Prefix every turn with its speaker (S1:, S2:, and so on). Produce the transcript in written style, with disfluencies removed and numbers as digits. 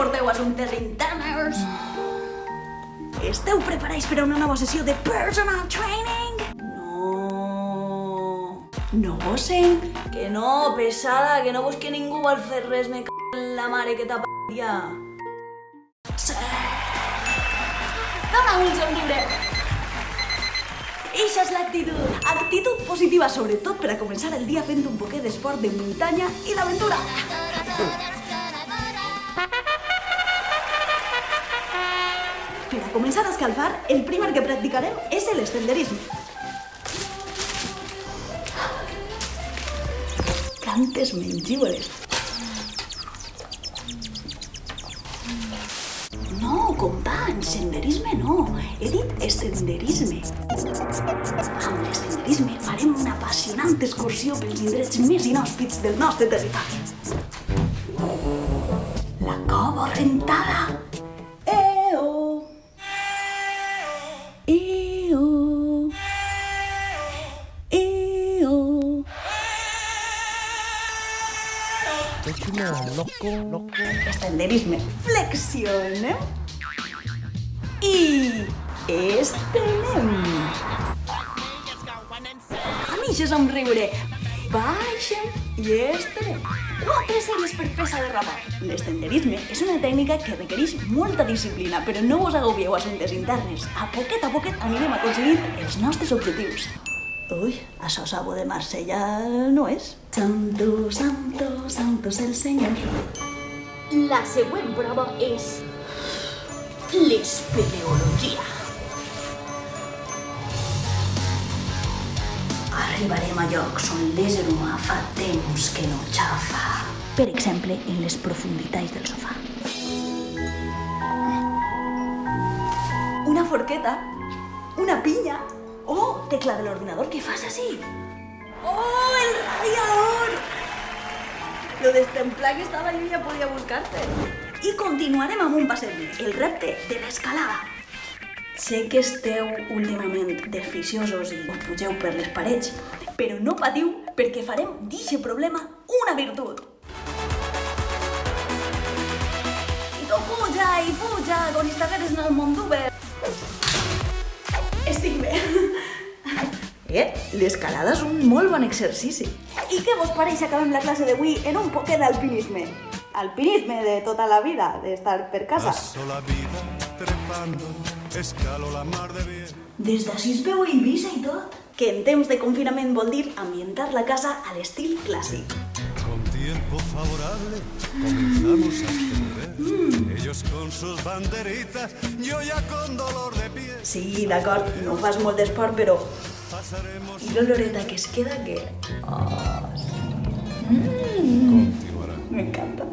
S1: porteu assumptes interns? Esteu preparats per a una nova sessió de personal training? No... No gosen? Que no, pesada, que no vols que ningú vol fer res, me cago en la mare que t'ha parit ja. Sí. Dona un somriure. Eixa és l'actitud. Actitud positiva, sobretot per a començar el dia fent un poquet d'esport de muntanya i d'aventura. Per a començar a escalfar, el primer que practicarem és l'estenderisme. Quantes menjívores. No, companys, senderisme no. He dit estenderisme. Amb l'estenderisme farem una apassionant excursió pels indrets més inhòspits del nostre territori. La Cova Rentada. Eo! Eo! Eo! Estenderisme. Flexionem. I estenem. Amb eixe somriure. Baixem i estenem. 4 sèries per pesa de rapat. L'estenderisme és una tècnica que requereix molta disciplina, però no us agobieu assumptes internes. A poquet anirem aconseguint els nostres objectius. Ui, això sabo de Marsella no és. Santo, santo, santo és el senyor.
S2: La següent prova és l'espeleologia.
S1: Arribarem a llocs on l'ésser humà fa temps que no xafa. Per exemple, en les profunditats del sofà. Una forqueta, una pinya. Oh, tecla de l'ordinador, què fas així? Oh, el radiador! Lo d'estemplar que estava jo ja podia buscar-te. I continuarem amb un passeig, el repte de l'escalada. Sé que esteu últimament desficiosos i us pugeu per les parets, però no patiu perquè farem d'eixe problema una virtut. I tu puja, com si estigueres en el món d'Uber. Estic bé. L'escalada és un molt bon exercici. I què vos pareix acabem la classe d'avui en un poquet d'alpinisme? Alpinisme de tota la vida, d'estar per casa. Des d'ací es veu Eivissa i tot. Que en temps de confinament vol dir ambientar la casa a l'estil clàssic.
S3: Con tiempo favorable comenzamos a extender. Ellos con sus banderitas, yo ya con dolor de pie.
S1: Sí, d'acord, no fas molt d'esport, però... I l'oloreta que es queda, que... Oh, sí.
S3: Continuará.
S1: M'encanta.